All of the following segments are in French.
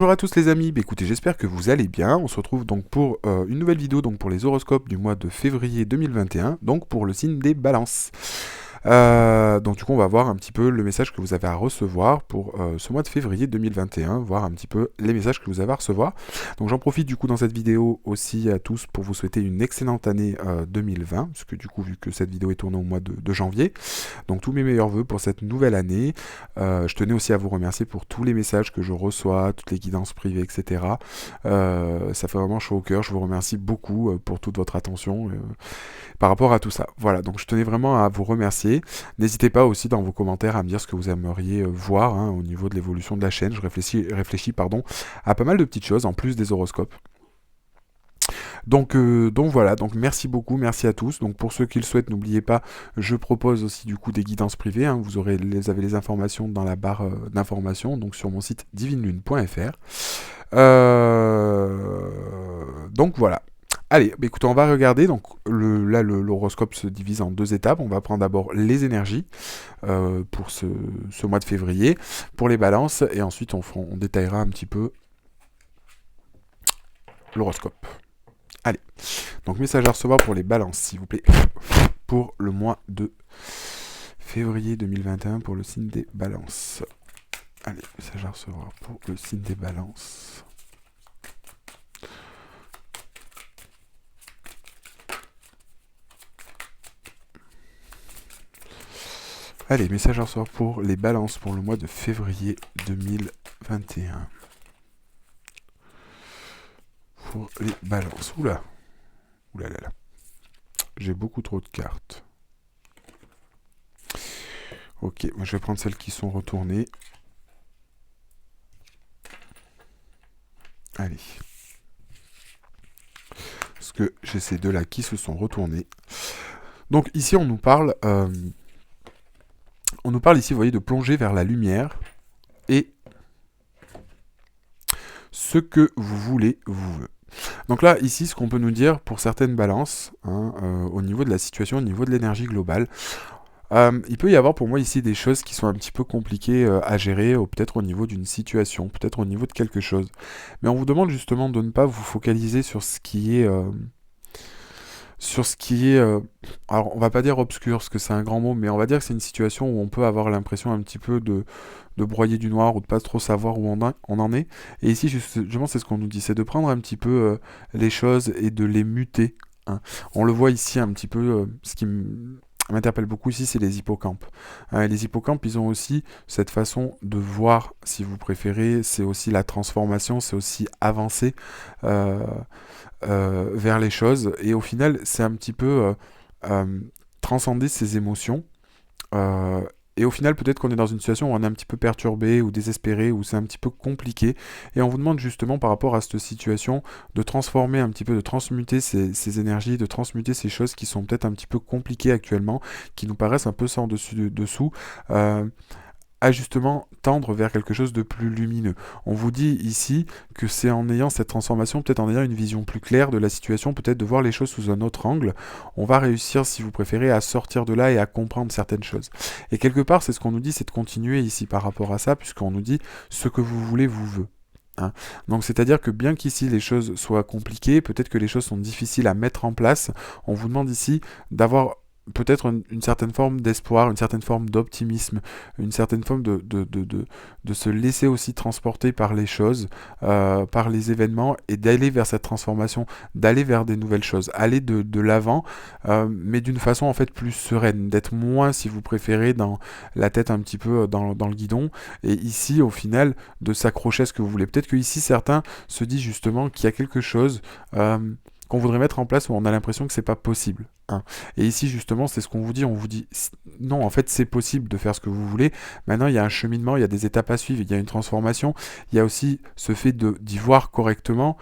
Bonjour à tous les amis, écoutez, j'espère que vous allez bien. On se retrouve donc pour une nouvelle vidéo donc pour les horoscopes du mois de février 2021, donc pour le signe des balances. Donc du coup on va voir un petit peu le message que vous avez à recevoir pour ce mois de février 2021, voir un petit peu les messages que vous avez à recevoir. Donc j'en profite du coup dans cette vidéo aussi à tous pour vous souhaiter une excellente année 2020, parce que du coup vu que cette vidéo est tournée au mois de janvier, donc tous mes meilleurs vœux pour cette nouvelle année. Je tenais aussi à vous remercier pour tous les messages que je reçois, toutes les guidances privées, etc. Ça fait vraiment chaud au cœur, je vous remercie beaucoup pour toute votre attention par rapport à tout ça. Voilà, donc je tenais vraiment à vous remercier. N'hésitez pas aussi dans vos commentaires à me dire ce que vous aimeriez voir au niveau de l'évolution de la chaîne. Je réfléchis à pas mal de petites choses en plus des horoscopes. Donc voilà, donc merci beaucoup, merci à tous. Donc pour ceux qui le souhaitent, n'oubliez pas, je propose aussi du coup des guidances privées. Vous avez les informations dans la barre d'informations, donc sur mon site divinelune.fr. Donc voilà. Allez, écoutez, on va regarder. Donc l'horoscope se divise en deux étapes. On va prendre d'abord les énergies pour ce mois de février, pour les balances, et ensuite on détaillera un petit peu l'horoscope. Allez, donc message à recevoir pour les balances, s'il vous plaît, pour le mois de février 2021 pour le signe des balances. Allez, message à recevoir pour le signe des balances. Allez, message à recevoir pour les balances pour le mois de février 2021. Pour les balances. Oula. Oula là là. J'ai beaucoup trop de cartes. Ok, moi je vais prendre celles qui sont retournées. Allez. Parce que j'ai ces deux-là qui se sont retournés. Donc ici on nous parle... ici, vous voyez, de plonger vers la lumière. Et ce que vous voulez, vous veut. Donc là, ici, ce qu'on peut nous dire pour certaines balances, au niveau de la situation, au niveau de l'énergie globale, il peut y avoir pour moi ici des choses qui sont un petit peu compliquées à gérer, peut-être au niveau d'une situation, peut-être au niveau de quelque chose. Mais on vous demande justement de ne pas vous focaliser sur ce qui est... alors on va pas dire obscur, parce que c'est un grand mot, mais on va dire que c'est une situation où on peut avoir l'impression un petit peu de broyer du noir, ou de pas trop savoir où on en est. Et ici, justement, c'est ce qu'on nous dit, c'est de prendre un petit peu les choses et de les muter. On le voit ici un petit peu, ce qui m'interpelle beaucoup ici, c'est les hippocampes. Et les hippocampes, ils ont aussi cette façon de voir, si vous préférez, c'est aussi la transformation, c'est aussi avancer vers les choses. Et au final, c'est un petit peu transcender ses émotions. Et au final, peut-être qu'on est dans une situation où on est un petit peu perturbé ou désespéré, où c'est un petit peu compliqué. Et on vous demande justement par rapport à cette situation de transformer un petit peu, de transmuter ces énergies, de transmuter ces choses qui sont peut-être un petit peu compliquées actuellement, qui nous paraissent un peu sans dessus dessous. À justement tendre vers quelque chose de plus lumineux. On vous dit ici que c'est en ayant cette transformation, peut-être en ayant une vision plus claire de la situation, peut-être de voir les choses sous un autre angle, on va réussir, si vous préférez, à sortir de là et à comprendre certaines choses. Et quelque part, c'est ce qu'on nous dit, c'est de continuer ici par rapport à ça, puisqu'on nous dit ce que vous voulez vous veut. Donc c'est-à-dire que bien qu'ici les choses soient compliquées, peut-être que les choses sont difficiles à mettre en place, on vous demande ici d'avoir peut-être une certaine forme d'espoir, une certaine forme d'optimisme, une certaine forme de se laisser aussi transporter par les choses, par les événements, et d'aller vers cette transformation, d'aller vers des nouvelles choses, aller de l'avant, mais d'une façon en fait plus sereine, d'être moins, si vous préférez, dans la tête un petit peu dans le guidon, et ici au final de s'accrocher à ce que vous voulez. Peut-être que ici certains se disent justement qu'il y a quelque chose qu'on voudrait mettre en place où on a l'impression que c'est pas possible. Et ici justement c'est ce qu'on vous dit non, en fait c'est possible de faire ce que vous voulez. Maintenant il y a un cheminement, il y a des étapes à suivre, il y a une transformation, il y a aussi ce fait d'y voir correctement,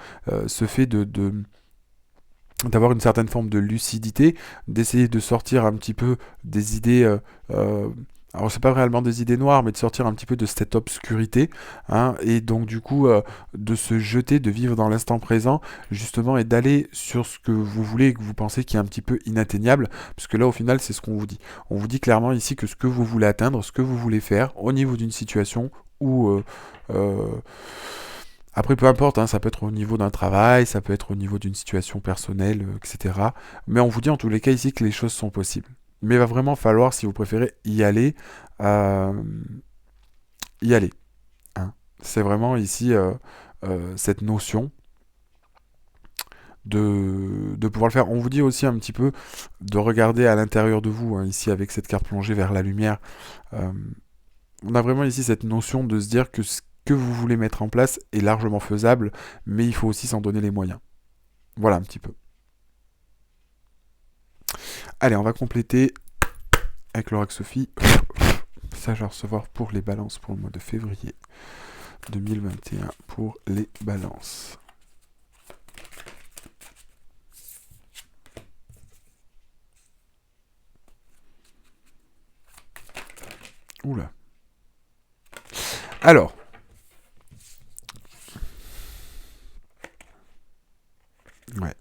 ce fait d'avoir une certaine forme de lucidité, d'essayer de sortir un petit peu des idées alors c'est pas réellement des idées noires, mais de sortir un petit peu de cette obscurité, et donc du coup de se jeter, de vivre dans l'instant présent, justement, et d'aller sur ce que vous voulez et que vous pensez qui est un petit peu inatteignable, puisque là au final c'est ce qu'on vous dit. On vous dit clairement ici que ce que vous voulez atteindre, ce que vous voulez faire au niveau d'une situation ou Après, peu importe, hein, ça peut être au niveau d'un travail, ça peut être au niveau d'une situation personnelle, etc. Mais on vous dit en tous les cas ici que les choses sont possibles. Mais il va vraiment falloir, si vous préférez, euh, y aller. Hein. C'est vraiment ici cette notion de pouvoir le faire. On vous dit aussi un petit peu de regarder à l'intérieur de vous, hein, ici avec cette carte plongée vers la lumière. Euh, on a vraiment ici cette notion de se dire que ce que vous voulez mettre en place est largement faisable, mais il faut aussi s'en donner les moyens. Voilà un petit peu. Allez, on va compléter avec l'oracle Sophie. Message à recevoir pour les balances pour le mois de février 2021 pour les balances. Oula. Alors. Ouais.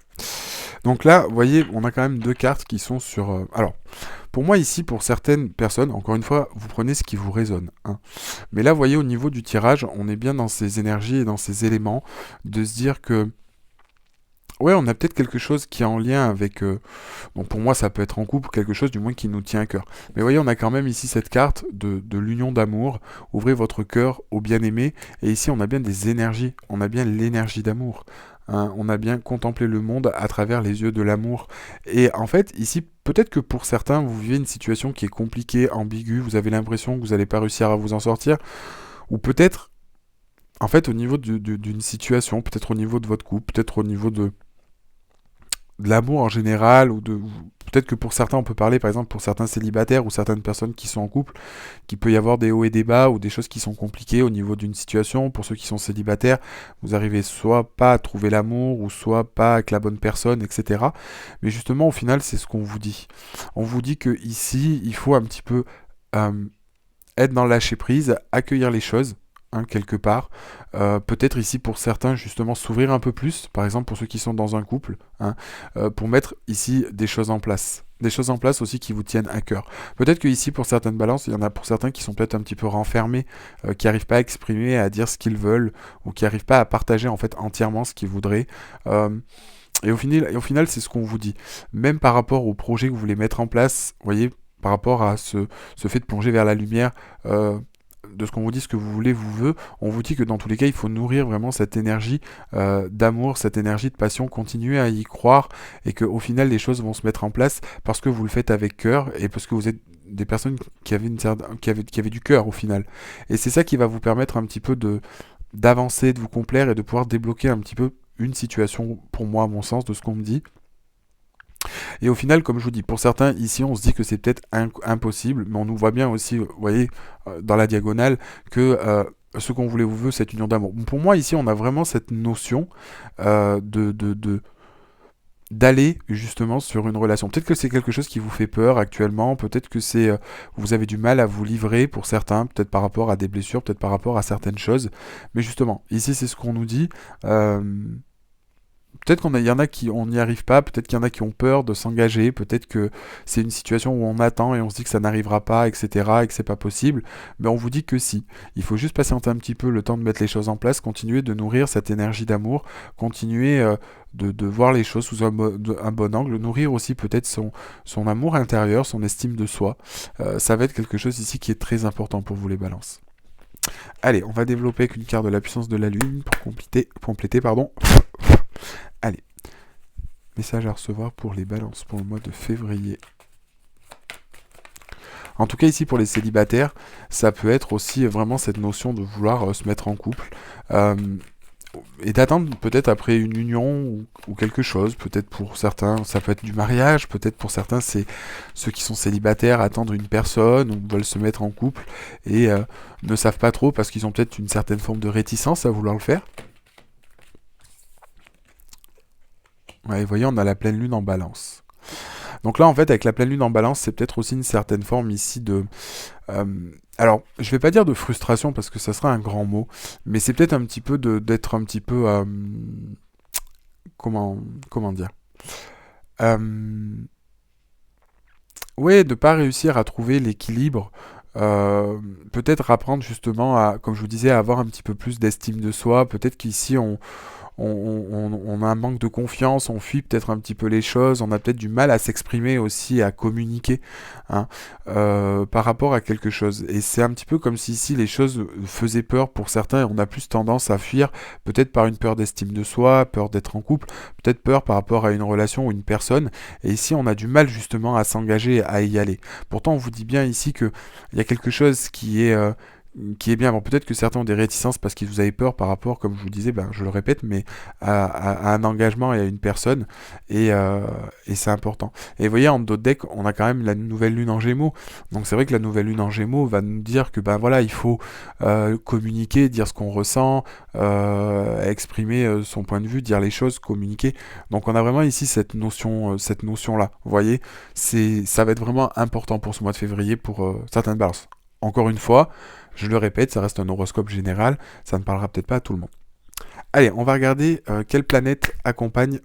Donc là, vous voyez, on a quand même deux cartes qui sont sur... alors, pour moi ici, pour certaines personnes, encore une fois, vous prenez ce qui vous résonne. Hein. Mais là, vous voyez, au niveau du tirage, on est bien dans ces énergies et dans ces éléments de se dire que... Ouais, on a peut-être quelque chose qui est en lien avec... bon, pour moi, ça peut être en couple, quelque chose du moins qui nous tient à cœur. Mais vous voyez, on a quand même ici cette carte de l'union d'amour. Ouvrez votre cœur au bien-aimé. Et ici, on a bien des énergies. On a bien l'énergie d'amour. Hein. On a bien contemplé le monde à travers les yeux de l'amour. Et en fait, ici, peut-être que pour certains, vous vivez une situation qui est compliquée, ambiguë. Vous avez l'impression que vous n'allez pas réussir à vous en sortir. Ou peut-être, en fait, au niveau d'une situation, peut-être au niveau de votre couple, peut-être au niveau de l'amour en général, ou de peut-être que pour certains on peut parler par exemple pour certains célibataires ou certaines personnes qui sont en couple, qu'il peut y avoir des hauts et des bas ou des choses qui sont compliquées au niveau d'une situation. Pour ceux qui sont célibataires, vous arrivez soit pas à trouver l'amour ou soit pas avec la bonne personne, etc. Mais justement au final c'est ce qu'on vous dit. On vous dit que ici il faut un petit peu euh, être dans le lâcher prise, accueillir les choses, hein, quelque part. Peut-être ici pour certains justement s'ouvrir un peu plus, par exemple pour ceux qui sont dans un couple, hein, pour mettre ici des choses en place. Des choses en place aussi qui vous tiennent à cœur. Peut-être que ici pour certaines balances, il y en a pour certains qui sont peut-être un petit peu renfermés, qui n'arrivent pas à exprimer, à dire ce qu'ils veulent, ou qui n'arrivent pas à partager en fait entièrement ce qu'ils voudraient. Euh, et au final, c'est ce qu'on vous dit. Même par rapport au projet que vous voulez mettre en place, vous voyez, par rapport à ce fait de plonger vers la lumière, de ce qu'on vous dit, ce que vous voulez, vous veut, on vous dit que dans tous les cas, il faut nourrir vraiment cette énergie d'amour, cette énergie de passion, continuer à y croire, et qu'au final, les choses vont se mettre en place parce que vous le faites avec cœur, et parce que vous êtes des personnes qui avaient, qui avaient du cœur au final. Et c'est ça qui va vous permettre un petit peu d'avancer, de vous complaire et de pouvoir débloquer un petit peu une situation, pour moi, à mon sens, de ce qu'on me dit. Et au final, comme je vous dis, pour certains, ici, on se dit que c'est peut-être impossible, mais on nous voit bien aussi, vous voyez, dans la diagonale, que ce qu'on voulait vous veut, cette union d'amour. Pour moi, ici, on a vraiment cette notion d'aller justement sur une relation. Peut-être que c'est quelque chose qui vous fait peur actuellement, peut-être que c'est vous avez du mal à vous livrer pour certains, peut-être par rapport à des blessures, peut-être par rapport à certaines choses. Mais justement, ici, c'est ce qu'on nous dit. Euh, Peut-être qu'il y en a qui on n'y arrive pas, peut-être qu'il y en a qui ont peur de s'engager, peut-être que c'est une situation où on attend et on se dit que ça n'arrivera pas, etc., et que c'est pas possible. Mais on vous dit que si. Il faut juste patienter un petit peu le temps de mettre les choses en place, continuer de nourrir cette énergie d'amour, continuer de voir les choses sous un bon angle, nourrir aussi peut-être son amour intérieur, son estime de soi. Ça va être quelque chose ici qui est très important pour vous les balances. Allez, on va développer avec une carte de la puissance de la lune pour compléter pardon. Allez, message à recevoir pour les balances pour le mois de février. En tout cas, ici, pour les célibataires, ça peut être aussi vraiment cette notion de vouloir se mettre en couple et d'attendre peut-être après une union ou quelque chose. Peut-être pour certains, ça peut être du mariage. Peut-être pour certains, c'est ceux qui sont célibataires attendre une personne ou veulent se mettre en couple et ne savent pas trop parce qu'ils ont peut-être une certaine forme de réticence à vouloir le faire. Ouais, vous voyez, on a la pleine lune en balance. Donc là, en fait, avec la pleine lune en balance, c'est peut-être aussi une certaine forme ici de... alors, je vais pas dire de frustration, parce que ça sera un grand mot, mais c'est peut-être un petit peu d'être un petit peu... comment dire ouais, de pas réussir à trouver l'équilibre euh, peut-être apprendre justement à, comme je vous disais, à avoir un petit peu plus d'estime de soi. Peut-être qu'ici, on a un manque de confiance, on fuit peut-être un petit peu les choses, on a peut-être du mal à s'exprimer aussi, à communiquer, hein, par rapport à quelque chose. Et c'est un petit peu comme si ici les choses faisaient peur pour certains et on a plus tendance à fuir, peut-être par une peur d'estime de soi, peur d'être en couple, peut-être peur par rapport à une relation ou une personne. Et ici on a du mal justement à s'engager, à y aller. Pourtant on vous dit bien ici qu'il y a quelque chose qui est bien. Bon, peut-être que certains ont des réticences parce qu'ils vous avez peur par rapport, comme je vous disais, ben, je le répète, mais à un engagement et à une personne, et c'est important. Et vous voyez, en d'autres decks, on a quand même la nouvelle lune en Gémeaux, donc c'est vrai que la nouvelle lune en Gémeaux va nous dire que ben voilà, il faut communiquer, dire ce qu'on ressent, exprimer son point de vue, dire les choses, communiquer. Donc on a vraiment ici cette notion-là. Vous voyez, ça va être vraiment important pour ce mois de février pour certaines balances. Encore une fois, je le répète, ça reste un horoscope général, ça ne parlera peut-être pas à tout le monde. Allez, on va regarder quelle planète accompagne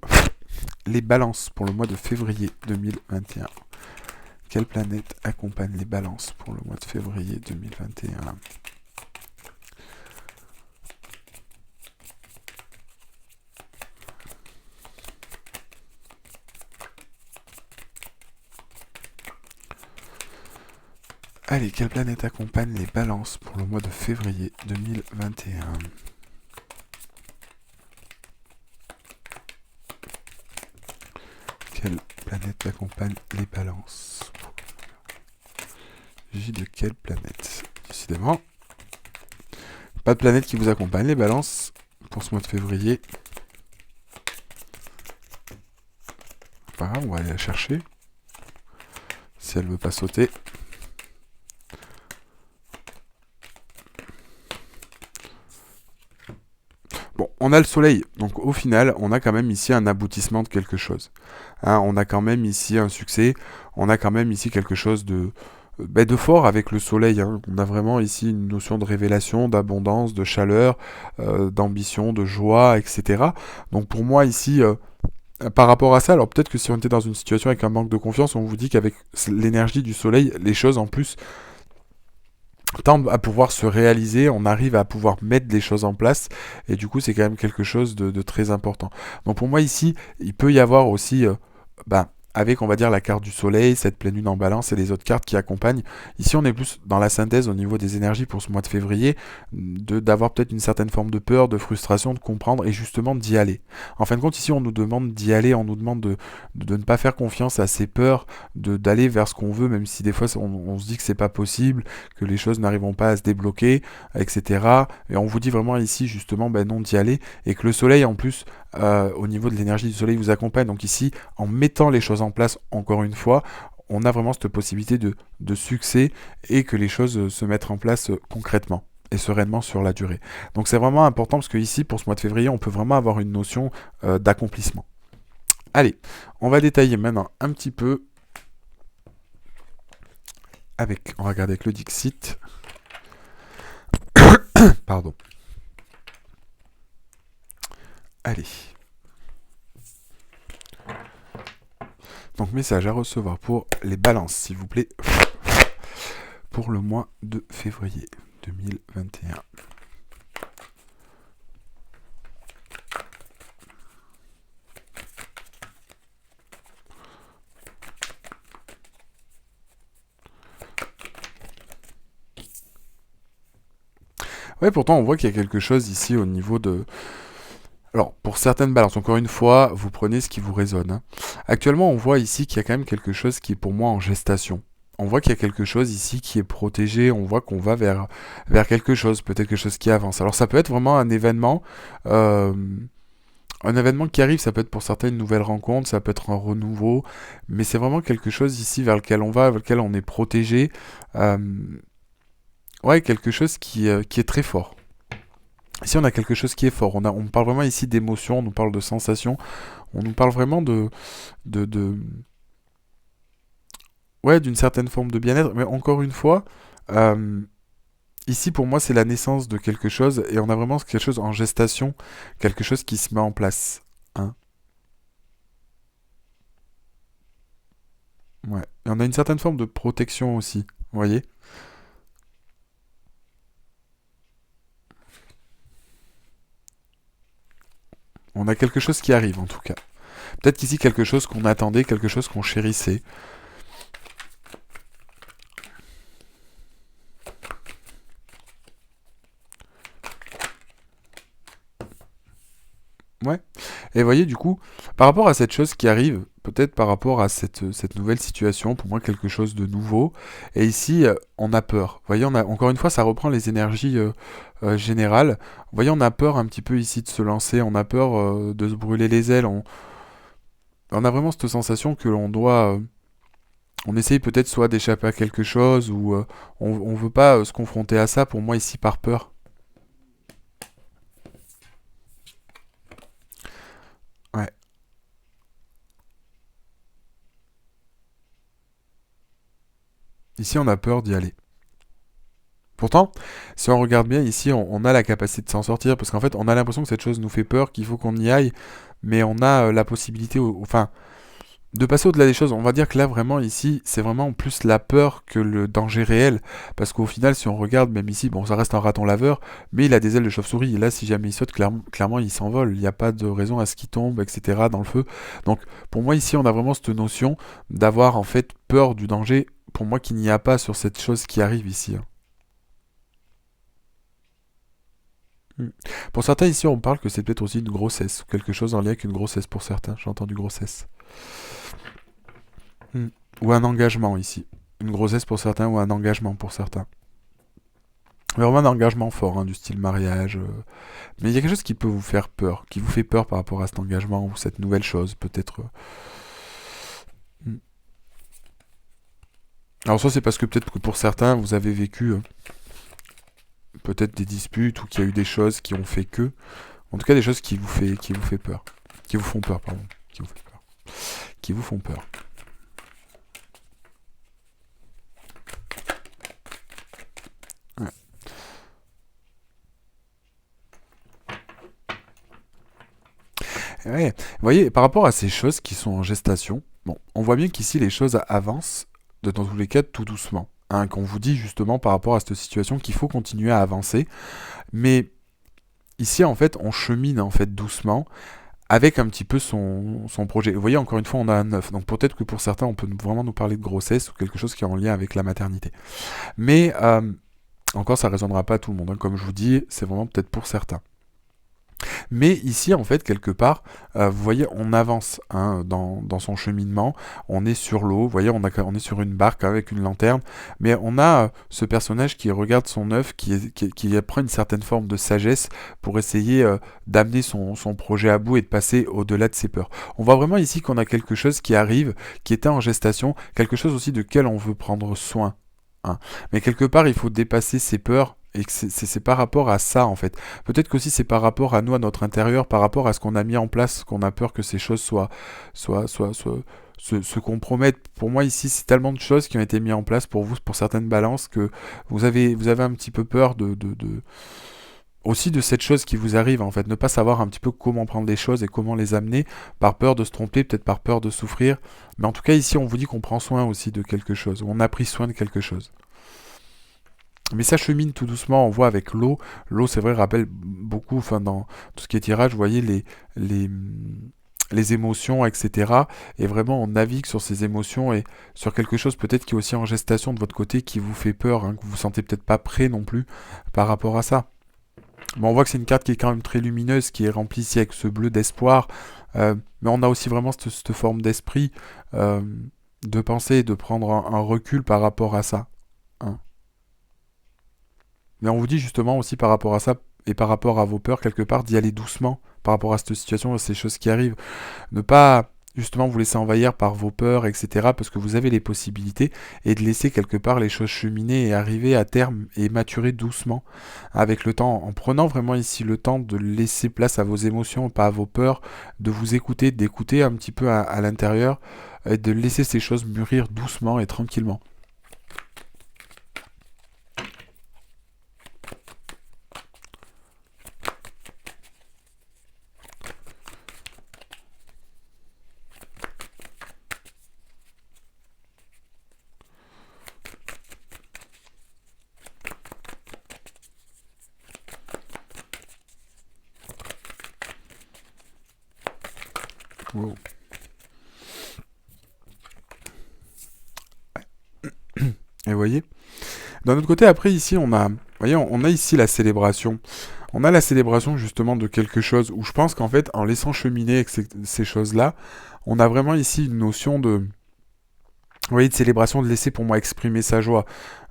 les balances pour le mois de février 2021. Quelle planète accompagne les balances pour le mois de février 2021? Allez, quelle planète accompagne les balances pour le mois de février 2021? Quelle planète accompagne les balances? Il s'agit de quelle planète? Décidément, pas de planète qui vous accompagne les balances pour ce mois de février. Pas grave, on va aller la chercher. Si elle veut pas sauter. Bon, on a le soleil, donc au final, on a quand même ici un aboutissement de quelque chose. Hein, on a quand même ici un succès, on a quand même ici quelque chose de fort avec le soleil. Hein. On a vraiment ici une notion de révélation, d'abondance, de chaleur, d'ambition, de joie, etc. Donc pour moi ici, par rapport à ça, alors peut-être que si on était dans une situation avec un manque de confiance, on vous dit qu'avec l'énergie du soleil, les choses en plus tendent à pouvoir se réaliser, on arrive à pouvoir mettre des choses en place, et du coup c'est quand même quelque chose de très important. Donc pour moi ici, il peut y avoir aussi, avec on va dire la carte du soleil, cette pleine lune en balance et les autres cartes qui accompagnent. Ici on est plus dans la synthèse au niveau des énergies pour ce mois de février, d'avoir peut-être une certaine forme de peur, de frustration, de comprendre et justement d'y aller. En fin de compte ici on nous demande d'y aller, on nous demande de ne pas faire confiance à ces peurs, d'aller vers ce qu'on veut, même si des fois on se dit que c'est pas possible, que les choses n'arriveront pas à se débloquer, etc. Et on vous dit vraiment ici justement non d'y aller, et que le soleil en plus au niveau de l'énergie du soleil vous accompagne. Donc ici, en mettant les choses en place encore une fois, on a vraiment cette possibilité de succès et que les choses se mettent en place concrètement et sereinement sur la durée. Donc c'est vraiment important parce que ici, pour ce mois de février, on peut vraiment avoir une notion d'accomplissement. Allez, on va détailler maintenant un petit peu on va regarder avec le Dixit. Pardon. Allez. Donc message à recevoir pour les balances, s'il vous plaît, pour le mois de février 2021. Ouais, pourtant on voit qu'il y a quelque chose ici au niveau de... Alors, pour certaines balances, encore une fois, vous prenez ce qui vous résonne. Hein. Actuellement, on voit ici qu'il y a quand même quelque chose qui est pour moi en gestation. On voit qu'il y a quelque chose ici qui est protégé, on voit qu'on va vers quelque chose, peut-être quelque chose qui avance. Alors ça peut être vraiment euh, un événement qui arrive, ça peut être pour certains une nouvelle rencontre, ça peut être un renouveau, mais c'est vraiment quelque chose ici vers lequel on va, vers lequel on est protégé. Euh, ouais, quelque chose qui est très fort. Ici, on a quelque chose qui est fort. On parle vraiment ici d'émotion, on nous parle de sensations, on nous parle vraiment de ouais, d'une certaine forme de bien-être. Mais encore une fois, euh, ici pour moi, c'est la naissance de quelque chose et on a vraiment quelque chose en gestation, quelque chose qui se met en place. Hein. Ouais. Et on a une certaine forme de protection aussi. Vous voyez? On a quelque chose qui arrive en tout cas. Peut-être qu'ici quelque chose qu'on attendait, quelque chose qu'on chérissait. Ouais. Et voyez, du coup, par rapport à cette chose qui arrive, peut-être par rapport à cette nouvelle situation, pour moi, quelque chose de nouveau, et ici, on a peur. Vous voyez, encore une fois, ça reprend les énergies générales. Vous voyez, on a peur un petit peu ici de se lancer, on a peur de se brûler les ailes, on a vraiment cette sensation que l'on doit... on essaye peut-être soit d'échapper à quelque chose, ou on veut pas se confronter à ça, pour moi, ici, par peur. Ouais. Ici, on a peur d'y aller. Pourtant, si on regarde bien ici, on a la capacité de s'en sortir, parce qu'en fait, on a l'impression que cette chose nous fait peur, qu'il faut qu'on y aille, mais on a la possibilité, enfin, de passer au-delà des choses. On va dire que là, vraiment, ici, c'est vraiment plus la peur que le danger réel, parce qu'au final, si on regarde, même ici, bon, ça reste un raton laveur, mais il a des ailes de chauve-souris, et là, si jamais il saute, clairement, il s'envole, il n'y a pas de raison à ce qu'il tombe, etc., dans le feu. Donc, pour moi, ici, on a vraiment cette notion d'avoir, en fait, peur du danger, pour moi, qu'il n'y a pas sur cette chose qui arrive ici, hein. Mm. Pour certains ici, on parle que c'est peut-être aussi une grossesse, ou quelque chose en lien avec une grossesse pour certains. J'ai entendu grossesse. Mm. Ou un engagement ici. Une grossesse pour certains ou un engagement pour certains. Mais vraiment un engagement fort, hein, du style mariage. Mais il y a quelque chose qui peut vous faire peur, qui vous fait peur par rapport à cet engagement ou cette nouvelle chose, peut-être. Mm. Alors soit c'est parce que peut-être que pour certains, vous avez vécu peut-être des disputes ou qu'il y a eu des choses qui ont fait que. En tout cas, des choses qui vous fait peur. Qui vous font peur, pardon. Qui vous fait peur. Qui vous font peur. Ouais. Ouais. Vous voyez, par rapport à ces choses qui sont en gestation, bon, on voit bien qu'ici les choses avancent, dans tous les cas, tout doucement. Hein, qu'on vous dit justement par rapport à cette situation qu'il faut continuer à avancer. Mais ici, en fait, on chemine en fait doucement avec un petit peu son projet. Vous voyez, encore une fois, on a un œuf. Donc peut-être que pour certains, on peut vraiment nous parler de grossesse ou quelque chose qui est en lien avec la maternité. Mais encore, ça ne résonnera pas à tout le monde, hein. Comme je vous dis, c'est vraiment peut-être pour certains. Mais ici, en fait, quelque part, vous voyez, on avance, hein, dans son cheminement. On est sur l'eau, vous voyez, on est sur une barque avec une lanterne. Mais on a ce personnage qui regarde son œuf, qui prend une certaine forme de sagesse pour essayer d'amener son projet à bout et de passer au-delà de ses peurs. On voit vraiment ici qu'on a quelque chose qui arrive, qui était en gestation, quelque chose aussi de quel on veut prendre soin, hein. Mais quelque part, il faut dépasser ses peurs et que c'est par rapport à ça en fait. Peut-être qu'aussi c'est par rapport à nous, à notre intérieur, par rapport à ce qu'on a mis en place, qu'on a peur que ces choses se compromettent. Pour moi ici, c'est tellement de choses qui ont été mises en place pour vous, pour certaines balances, que vous avez un petit peu peur aussi de cette chose qui vous arrive en fait, ne pas savoir un petit peu comment prendre les choses et comment les amener, par peur de se tromper, peut-être par peur de souffrir. Mais en tout cas ici, on vous dit qu'on prend soin aussi de quelque chose, ou on a pris soin de quelque chose. Mais ça chemine tout doucement, on voit avec l'eau. L'eau, c'est vrai, rappelle beaucoup, enfin, dans tout ce qui est tirage, vous voyez les, les émotions, etc. Et vraiment, on navigue sur ces émotions et sur quelque chose peut-être qui est aussi en gestation de votre côté, qui vous fait peur, hein, que vous vous sentez peut-être pas prêt non plus par rapport à ça. Mais on voit que c'est une carte qui est quand même très lumineuse, qui est remplie ici avec ce bleu d'espoir. Mais on a aussi vraiment cette forme d'esprit, euh, de penser, de prendre un recul par rapport à ça, hein. Mais on vous dit justement aussi par rapport à ça et par rapport à vos peurs, quelque part, d'y aller doucement par rapport à cette situation, à ces choses qui arrivent. Ne pas justement vous laisser envahir par vos peurs, etc. Parce que vous avez les possibilités et de laisser quelque part les choses cheminer et arriver à terme et maturer doucement avec le temps, en prenant vraiment ici le temps de laisser place à vos émotions, pas à vos peurs, de vous écouter, d'écouter un petit peu à l'intérieur et de laisser ces choses mûrir doucement et tranquillement. Wow. Et vous voyez, d'un autre côté, après, ici, vous voyez, on a ici la célébration. On a la célébration justement de quelque chose où je pense qu'en fait, en laissant cheminer avec ces choses-là, on a vraiment ici une notion de, vous voyez, de célébration, de laisser pour moi exprimer sa joie.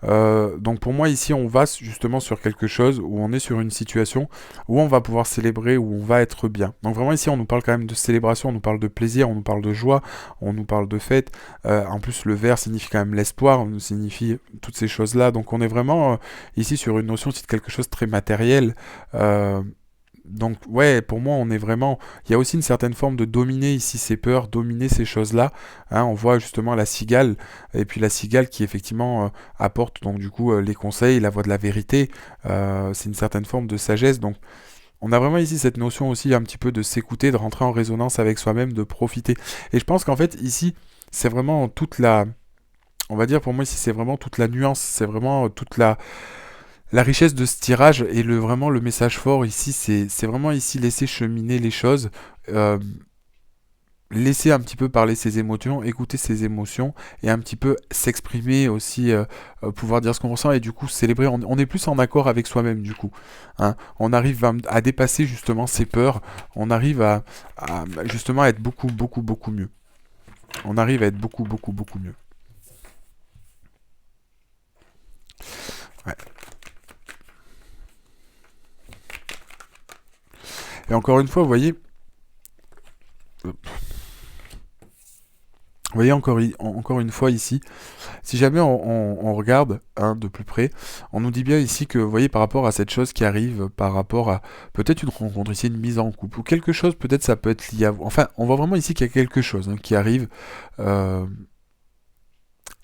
Donc pour moi ici on va justement sur quelque chose où on est sur une situation où on va pouvoir célébrer, où on va être bien. Donc vraiment ici on nous parle quand même de célébration, on nous parle de plaisir, on nous parle de joie, on nous parle de fête. En plus le vert signifie quand même l'espoir, on signifie toutes ces choses-là. Donc on est vraiment ici sur une notion aussi de quelque chose de très matériel. Euh, donc ouais, pour moi, on est vraiment. Il y a aussi une certaine forme de dominer ici ces peurs, dominer ces choses-là. Hein, on voit justement la cigale, et puis la cigale qui effectivement apporte donc du coup les conseils, la voix de la vérité. C'est une certaine forme de sagesse. Donc on a vraiment ici cette notion aussi un petit peu de s'écouter, de rentrer en résonance avec soi-même, de profiter. Et je pense qu'en fait ici, c'est vraiment toute la. On va dire pour moi ici, c'est vraiment toute la nuance, c'est vraiment toute la richesse de ce tirage et vraiment le message fort ici, c'est vraiment ici laisser cheminer les choses, euh, laisser un petit peu parler ses émotions, écouter ses émotions et un petit peu s'exprimer aussi, pouvoir dire ce qu'on ressent et du coup célébrer. On est plus en accord avec soi-même du coup. Hein. On arrive à dépasser justement ses peurs, on arrive justement à être beaucoup, beaucoup, beaucoup mieux. On arrive à être beaucoup, beaucoup, beaucoup mieux. Ouais. Et encore une fois, vous voyez, encore une fois ici, si jamais on regarde hein, de plus près, on nous dit bien ici que, vous voyez, par rapport à cette chose qui arrive, par rapport à peut-être une rencontre ici, une mise en couple, ou quelque chose, peut-être ça peut être lié à vous. Enfin, on voit vraiment ici qu'il y a quelque chose hein, qui arrive. euh,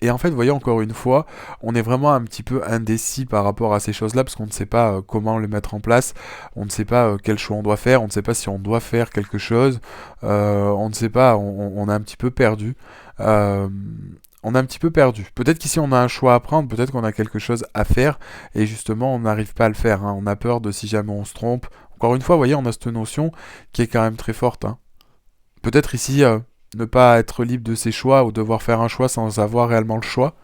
et en fait, vous voyez, encore une fois, on est vraiment un petit peu indécis par rapport à ces choses-là, parce qu'on ne sait pas comment les mettre en place, on ne sait pas quel choix on doit faire, on ne sait pas si on doit faire quelque chose, on ne sait pas, on est un petit peu perdu. Euh, on est un petit peu perdu. Peut-être qu'ici on a un choix à prendre, peut-être qu'on a quelque chose à faire, et justement on n'arrive pas à le faire. Hein. On a peur de si jamais on se trompe. Encore une fois, vous voyez, on a cette notion qui est quand même très forte. Hein. Peut-être ici, ne pas être libre de ses choix ou devoir faire un choix sans avoir réellement le choix.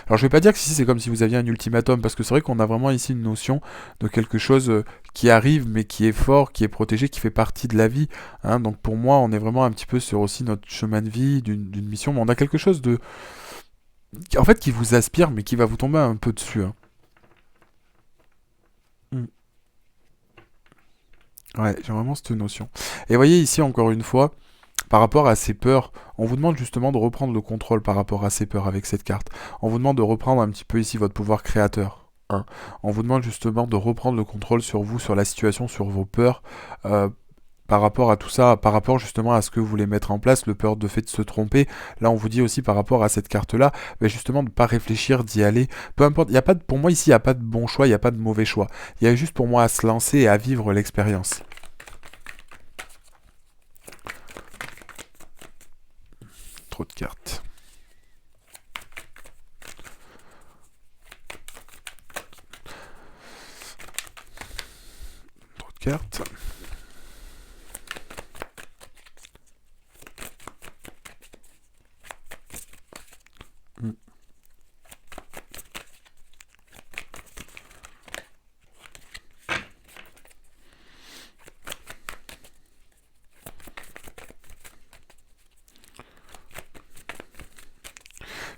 Alors je vais pas dire que ici c'est comme si vous aviez un ultimatum, parce que c'est vrai qu'on a vraiment ici une notion de quelque chose qui arrive, mais qui est fort, qui est protégé, qui fait partie de la vie. Hein. Donc pour moi, on est vraiment un petit peu sur aussi notre chemin de vie, d'une mission, mais on a quelque chose de, en fait, qui vous aspire, mais qui va vous tomber un peu dessus. Hein. Mm. Ouais, j'ai vraiment cette notion. Et voyez ici encore une fois, par rapport à ces peurs, on vous demande justement de reprendre le contrôle par rapport à ces peurs avec cette carte. On vous demande de reprendre un petit peu ici votre pouvoir créateur. Hein. On vous demande justement de reprendre le contrôle sur vous, sur la situation, sur vos peurs, euh, par rapport à tout ça, par rapport justement à ce que vous voulez mettre en place, le peur de fait de se tromper. Là, on vous dit aussi par rapport à cette carte-là, ben justement de ne pas réfléchir, d'y aller. Peu importe, il y a pas de, pour moi ici, il n'y a pas de bon choix, il n'y a pas de mauvais choix. Il y a juste pour moi à se lancer et à vivre l'expérience. Trop de cartes. Trop de cartes. Hmm.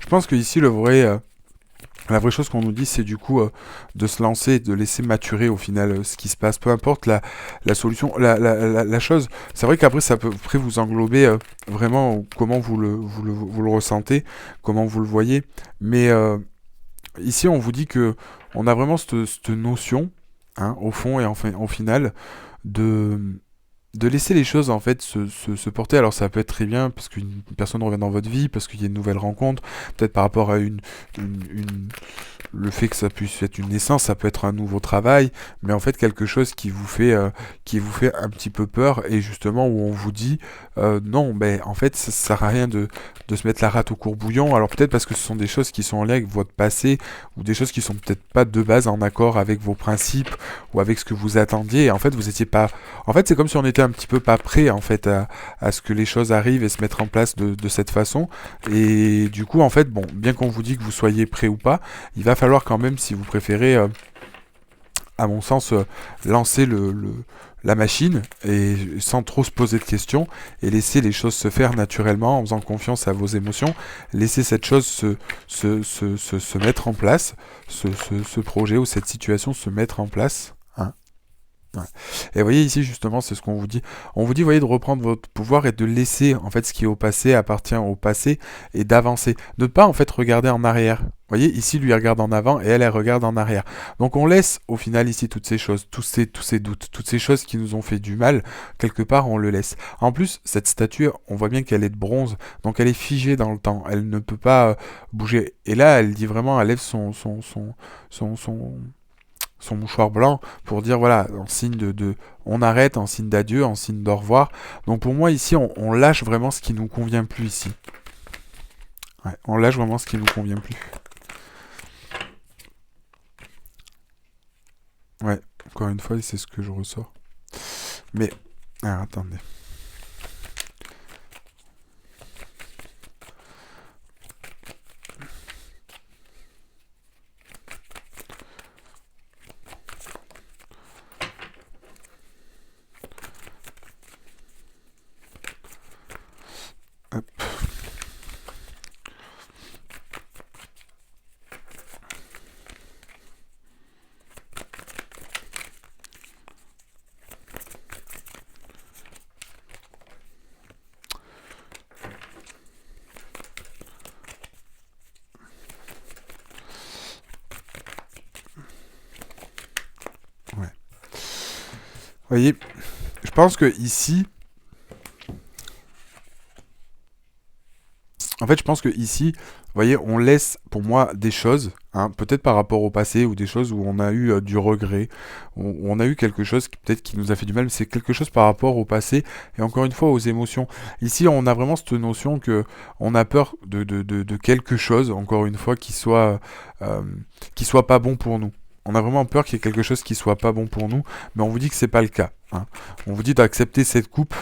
Je pense que ici la vraie chose qu'on nous dit, c'est du coup de se lancer, de laisser maturer au final ce qui se passe. Peu importe la solution, la chose. C'est vrai qu'après, ça peut après vous englober vraiment comment vous le ressentez, comment vous le voyez. Mais ici, on vous dit que on a vraiment cette notion, hein, au fond et enfin, au final, de laisser les choses en fait se porter. Alors ça peut être très bien parce qu'une personne revient dans votre vie, parce qu'il y a une nouvelle rencontre, peut-être par rapport à le fait que ça puisse être une naissance, ça peut être un nouveau travail, mais en fait quelque chose qui vous fait un petit peu peur et justement où on vous dit non, ben en fait ça sert à rien de se mettre la rate au courbouillon. Alors peut-être parce que ce sont des choses qui sont en lien avec votre passé ou des choses qui sont peut-être pas de base en accord avec vos principes ou avec ce que vous attendiez. Et en fait vous étiez pas. En fait c'est comme si on était un petit peu pas prêt en fait à ce que les choses arrivent et se mettre en place de cette façon. Et du coup, en fait, bon, bien qu'on vous dise que vous soyez prêt ou pas, il va falloir quand même, si vous préférez, à mon sens, lancer la machine et sans trop se poser de questions et laisser les choses se faire naturellement en faisant confiance à vos émotions, laisser cette chose se mettre en place, ce projet ou cette situation se mettre en place. Hein. Ouais. Et vous voyez ici justement, c'est ce qu'on vous dit. On vous dit, vous voyez, de reprendre votre pouvoir et de laisser en fait ce qui est au passé appartient au passé et d'avancer. De ne pas en fait regarder en arrière. Vous voyez, ici lui il regarde en avant et elle regarde en arrière. Donc on laisse au final ici toutes ces choses, tous ces doutes, toutes ces choses qui nous ont fait du mal, quelque part on le laisse. En plus, cette statue, on voit bien qu'elle est de bronze, donc elle est figée dans le temps. Elle ne peut pas bouger. Et là, elle dit vraiment, elle lève son mouchoir blanc pour dire voilà, en signe on arrête, en signe d'adieu, en signe d'au revoir. Donc pour moi ici on lâche vraiment ce qui nous convient plus ici. Ouais, on lâche vraiment ce qui nous convient plus. Ouais, encore une fois c'est ce que je ressors. Mais alors, attendez. Hop. Ouais. Vous voyez, je pense que ici, en fait, je pense que ici, vous voyez, on laisse pour moi des choses, hein, peut-être par rapport au passé ou des choses où on a eu du regret, où on a eu quelque chose qui peut-être qui nous a fait du mal, mais c'est quelque chose par rapport au passé et encore une fois aux émotions. Ici, on a vraiment cette notion que on a peur de quelque chose, encore une fois, qui soit pas bon pour nous. On a vraiment peur qu'il y ait quelque chose qui soit pas bon pour nous, mais on vous dit que c'est pas le cas. Hein. On vous dit d'accepter cette coupe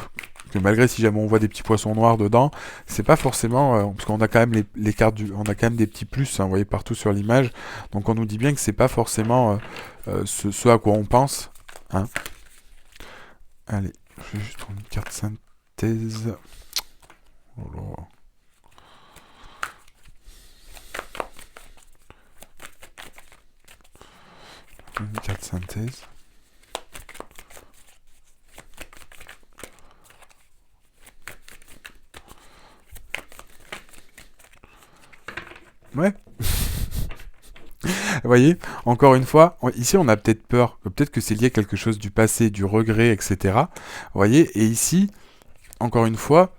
que malgré si jamais on voit des petits poissons noirs dedans, c'est pas forcément parce qu'on a quand même les cartes on a quand même des petits plus, hein, vous voyez partout sur l'image, donc on nous dit bien que c'est pas forcément ce à quoi on pense. Hein. Allez, je vais juste prendre une carte synthèse. Oh là. Une carte synthèse. Ouais. Vous voyez, encore une fois, ici on a peut-être peur, peut-être que c'est lié à quelque chose du passé, du regret, etc. Vous voyez, et ici, encore une fois,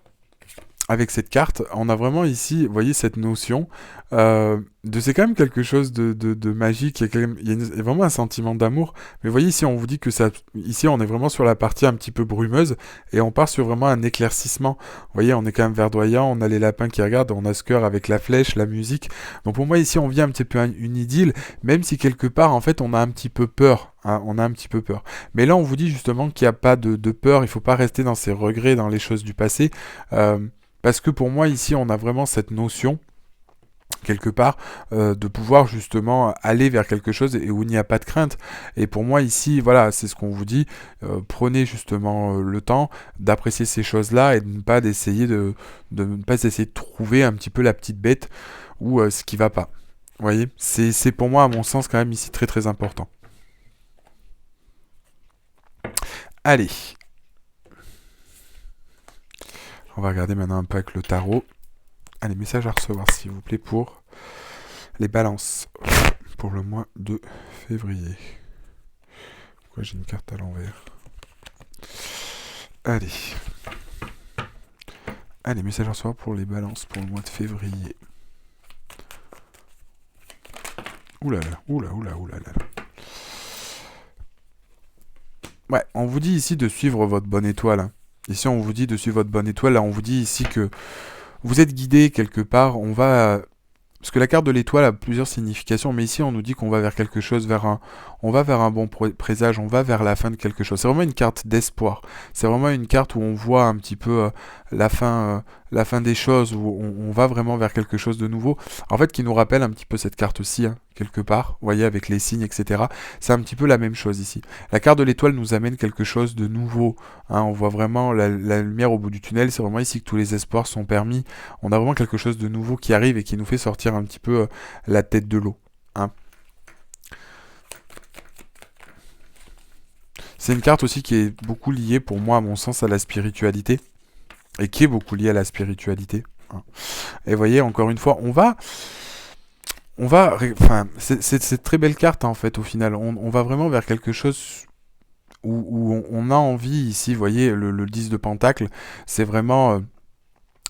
avec cette carte, on a vraiment ici, vous voyez, cette notion c'est quand même quelque chose de magique, il y a vraiment un sentiment d'amour, mais vous voyez ici, on vous dit que ça, ici on est vraiment sur la partie un petit peu brumeuse, et on part sur vraiment un éclaircissement, vous voyez, on est quand même verdoyant, on a les lapins qui regardent, on a ce cœur avec la flèche, la musique, donc pour moi ici on vient un petit peu une idylle, même si quelque part en fait on a un petit peu peur, hein, on a un petit peu peur, mais là on vous dit justement qu'il n'y a pas de peur, il faut pas rester dans ses regrets, dans les choses du passé, parce que pour moi ici on a vraiment cette notion quelque part de pouvoir justement aller vers quelque chose et où il n'y a pas de crainte, et pour moi ici voilà c'est ce qu'on vous dit, prenez justement le temps d'apprécier ces choses là et de ne pas ne pas essayer de trouver un petit peu la petite bête ou ce qui va pas, vous voyez, c'est pour moi à mon sens quand même ici très très important. Allez, on va regarder maintenant un peu avec le tarot. Allez, message à recevoir s'il vous plaît pour les balances pour le mois de février. Pourquoi j'ai une carte à l'envers? Allez. Allez, message à recevoir pour les balances pour le mois de février. Oulala, oulala. Ouais, on vous dit ici de suivre votre bonne étoile. Hein. Ici, on vous dit de suivre votre bonne étoile. Là, on vous dit ici que vous êtes guidé quelque part. On va parce que la carte de l'étoile a plusieurs significations, mais ici on nous dit qu'on va vers quelque chose, on va vers un bon présage, on va vers la fin de quelque chose. C'est vraiment une carte d'espoir. C'est vraiment une carte où on voit un petit peu la fin des choses, où on va vraiment vers quelque chose de nouveau. En fait, qui nous rappelle un petit peu cette carte-ci, hein, quelque part. Vous voyez, avec les signes, etc. C'est un petit peu la même chose ici. La carte de l'étoile nous amène quelque chose de nouveau. Hein, on voit vraiment la lumière au bout du tunnel. C'est vraiment ici que tous les espoirs sont permis. On a vraiment quelque chose de nouveau qui arrive et qui nous fait sortir un petit peu la tête de l'eau. Hein. C'est une carte aussi qui est beaucoup liée, pour moi, à mon sens, à la spiritualité. Et qui est beaucoup liée à la spiritualité. Hein. Et vous voyez, encore une fois, enfin, c'est très belle carte, hein, en fait, au final. On va vraiment vers quelque chose où on a envie, ici, vous voyez, le 10 de Pentacle, c'est vraiment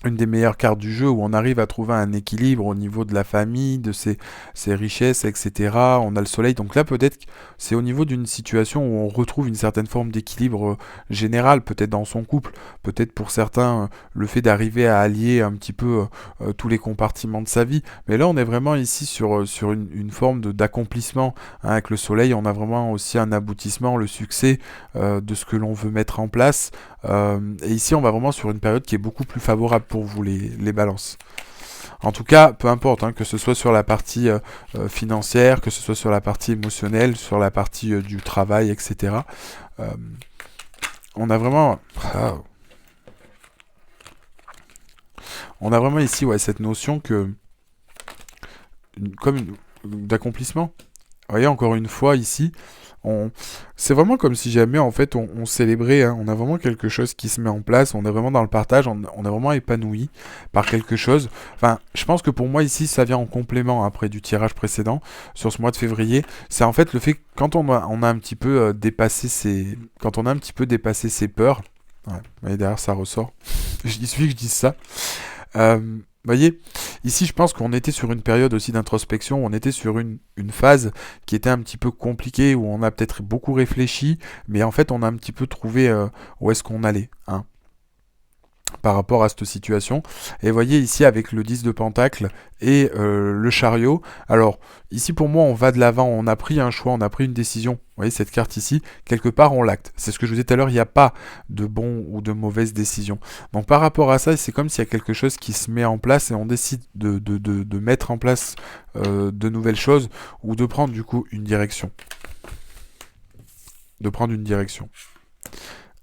une des meilleures cartes du jeu où on arrive à trouver un équilibre au niveau de la famille, de ses richesses, etc. On a le soleil, donc là peut-être que c'est au niveau d'une situation où on retrouve une certaine forme d'équilibre général, peut-être dans son couple, peut-être pour certains le fait d'arriver à allier un petit peu tous les compartiments de sa vie. Mais là on est vraiment ici sur une forme d'accomplissement. Hein, avec le soleil, on a vraiment aussi un aboutissement, le succès de ce que l'on veut mettre en place. Et ici on va vraiment sur une période qui est beaucoup plus favorable pour vous les balances. En tout cas, peu importe, hein, que ce soit sur la partie financière, que ce soit sur la partie émotionnelle, sur la partie du travail, etc. On a vraiment... on a vraiment ici cette notion que... d'accomplissement. Vous voyez, encore une fois, ici, c'est vraiment comme si jamais, en fait, on célébrait, hein. On a vraiment quelque chose qui se met en place, on est vraiment dans le partage, on est vraiment épanoui par quelque chose. Enfin, je pense que pour moi, ici, ça vient en complément, après du tirage précédent, sur ce mois de février. C'est en fait le fait que quand on a un petit peu dépassé quand on a un petit peu dépassé ses peurs, ouais, vous voyez, derrière, ça ressort. Il suffit que je dise ça. Vous voyez, ici je pense qu'on était sur une période aussi d'introspection, on était sur une phase qui était un petit peu compliquée, où on a peut-être beaucoup réfléchi, mais en fait on a un petit peu trouvé où est-ce qu'on allait, hein, par rapport à cette situation. Et vous voyez ici avec le 10 de Pentacle et le chariot, alors ici pour moi on va de l'avant, on a pris un choix, on a pris une décision. Vous voyez cette carte ici, quelque part on l'acte. C'est ce que je vous disais tout à l'heure, il n'y a pas de bon ou de mauvaise décision. Donc par rapport à ça, c'est comme s'il y a quelque chose qui se met en place et on décide de mettre en place de nouvelles choses ou de prendre du coup une direction.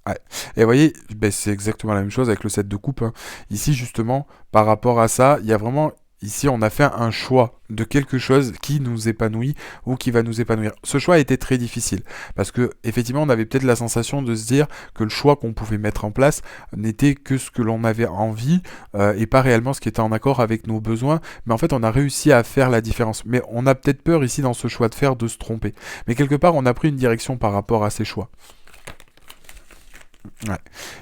Ouais. Et vous voyez, c'est exactement la même chose avec le 7 de coupe. Hein. Ici, justement, par rapport à ça, il y a vraiment... Ici, on a fait un choix de quelque chose qui nous épanouit ou qui va nous épanouir. Ce choix a été très difficile parce que effectivement, on avait peut-être la sensation de se dire que le choix qu'on pouvait mettre en place n'était que ce que l'on avait envie et pas réellement ce qui était en accord avec nos besoins. Mais en fait, on a réussi à faire la différence. Mais on a peut-être peur ici dans ce choix de faire de se tromper. Mais quelque part, on a pris une direction par rapport à ces choix. Ouais.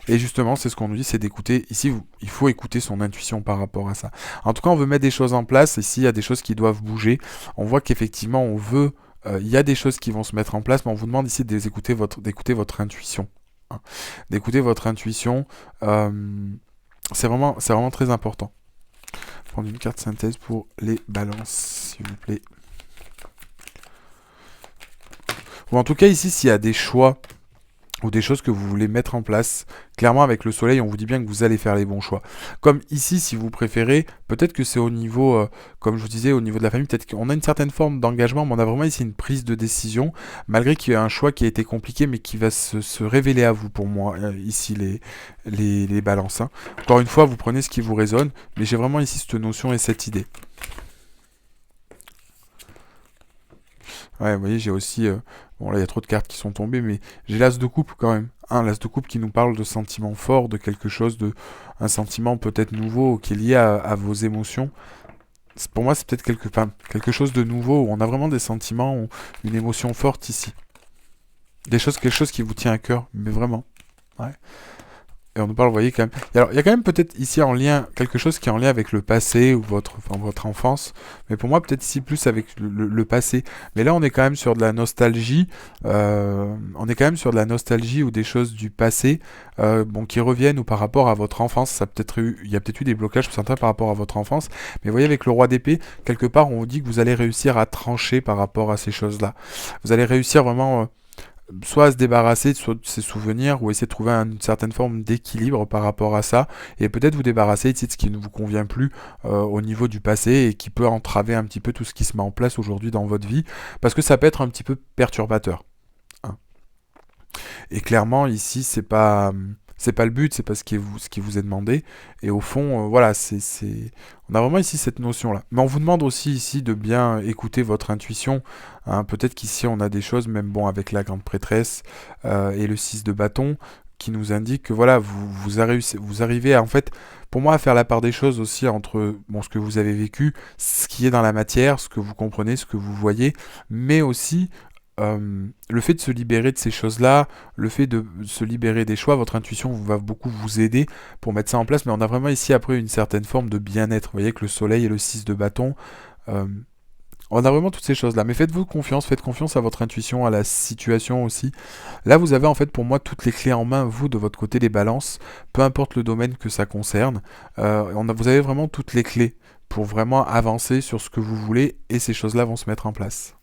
Et justement, c'est ce qu'on nous dit, c'est d'écouter. Ici, il faut écouter son intuition par rapport à ça. En tout cas, on veut mettre des choses en place. Ici, il y a des choses qui doivent bouger. On voit qu'effectivement, on veut. Il y a des choses qui vont se mettre en place, mais on vous demande ici d'écouter votre intuition. Hein. D'écouter votre intuition. C'est vraiment très important. Prendre une carte synthèse pour les balances, s'il vous plaît. Ou en tout cas, ici, s'il y a des choix ou des choses que vous voulez mettre en place. Clairement, avec le soleil, on vous dit bien que vous allez faire les bons choix. Comme ici, si vous préférez, peut-être que c'est au niveau, comme je vous disais, au niveau de la famille, peut-être qu'on a une certaine forme d'engagement, mais on a vraiment ici une prise de décision, malgré qu'il y ait un choix qui a été compliqué, mais qui va se révéler à vous, pour moi, ici, les balances. Hein. Encore une fois, vous prenez ce qui vous résonne, mais j'ai vraiment ici cette notion et cette idée. Ouais, vous voyez, j'ai aussi... bon, là, il y a trop de cartes qui sont tombées, mais j'ai l'as de coupe quand même. L'as de coupe qui nous parle de sentiments forts, de quelque chose, un sentiment peut-être nouveau qui est lié à vos émotions. Pour moi, c'est peut-être quelque chose de nouveau, où on a vraiment des sentiments, une émotion forte ici. Quelque chose qui vous tient à cœur, mais vraiment. Ouais. Et on nous parle, vous voyez, quand même. Et alors, il y a quand même peut-être ici en lien, quelque chose qui est en lien avec le passé ou votre enfance. Mais pour moi, peut-être ici plus avec le passé. Mais là, on est quand même sur de la nostalgie. On est quand même sur de la nostalgie ou des choses du passé bon, qui reviennent ou par rapport à votre enfance. Il y a peut-être eu des blocages certains par rapport à votre enfance. Mais vous voyez, avec le roi d'épée, quelque part, on vous dit que vous allez réussir à trancher par rapport à ces choses-là. Vous allez réussir vraiment soit à se débarrasser de ses souvenirs ou essayer de trouver une certaine forme d'équilibre par rapport à ça et peut-être vous débarrasser de ce qui ne vous convient plus au niveau du passé et qui peut entraver un petit peu tout ce qui se met en place aujourd'hui dans votre vie parce que ça peut être un petit peu perturbateur, hein. Et clairement ici c'est pas le but, c'est pas ce qui vous est demandé. Et au fond, voilà, on a vraiment ici cette notion-là. Mais on vous demande aussi ici de bien écouter votre intuition, hein. Peut-être qu'ici on a des choses, même bon, avec la grande prêtresse et le 6 de bâton, qui nous indique que voilà, vous arrivez à, en fait, pour moi, à faire la part des choses aussi entre bon, ce que vous avez vécu, ce qui est dans la matière, ce que vous comprenez, ce que vous voyez, mais aussi le fait de se libérer de ces choses-là, le fait de se libérer des choix, votre intuition va beaucoup vous aider pour mettre ça en place, mais on a vraiment ici après une certaine forme de bien-être. Vous voyez que le soleil et le 6 de bâton, euh, on a vraiment toutes ces choses-là. Mais faites-vous confiance, faites confiance à votre intuition, à la situation aussi. Là, vous avez en fait pour moi toutes les clés en main, vous, de votre côté, les balances, peu importe le domaine que ça concerne. Vous avez vraiment toutes les clés pour vraiment avancer sur ce que vous voulez et ces choses-là vont se mettre en place.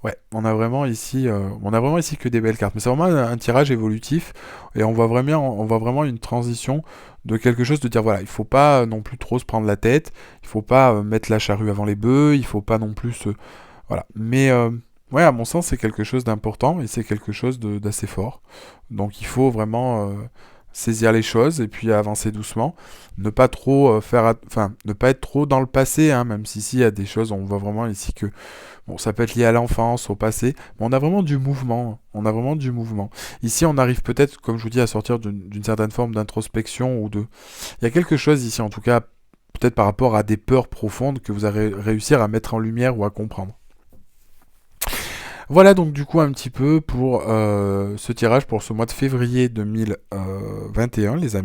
Ouais, on a vraiment ici que des belles cartes. Mais c'est vraiment un tirage évolutif et on voit vraiment une transition de quelque chose de dire voilà, il faut pas non plus trop se prendre la tête, il faut pas mettre la charrue avant les bœufs, il faut pas non plus se, voilà. Mais ouais, à mon sens, c'est quelque chose d'important et c'est quelque chose d'assez fort. Donc il faut vraiment saisir les choses et puis avancer doucement, ne pas trop enfin, ne pas être trop dans le passé, hein, même si ici il y a des choses, on voit vraiment ici que bon, ça peut être lié à l'enfance, au passé, mais on a vraiment du mouvement. On a vraiment du mouvement. Ici, on arrive peut-être, comme je vous dis, à sortir d'une certaine forme d'introspection ou de. Il y a quelque chose ici, en tout cas, peut-être par rapport à des peurs profondes que vous allez réussir à mettre en lumière ou à comprendre. Voilà donc du coup un petit peu pour ce tirage pour ce mois de février 2021, les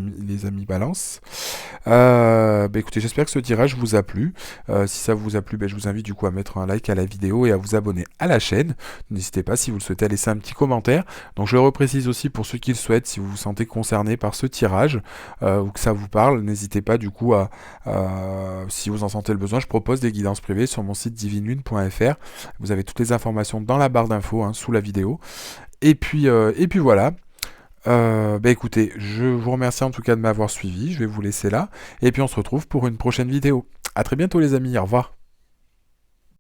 amis Balance. Bah écoutez, j'espère que ce tirage vous a plu. Si ça vous a plu, bah, je vous invite du coup à mettre un like à la vidéo et à vous abonner à la chaîne. N'hésitez pas si vous le souhaitez à laisser un petit commentaire. Donc je le reprécise aussi pour ceux qui le souhaitent, si vous vous sentez concerné par ce tirage ou que ça vous parle, n'hésitez pas du coup si vous en sentez le besoin, je propose des guidances privées sur mon site divinelune.fr. Vous avez toutes les informations dans la barre d'infos hein, sous la vidéo. Et puis voilà. Bah écoutez, je vous remercie en tout cas de m'avoir suivi, je vais vous laisser là, et puis on se retrouve pour une prochaine vidéo. A très bientôt les amis, au revoir.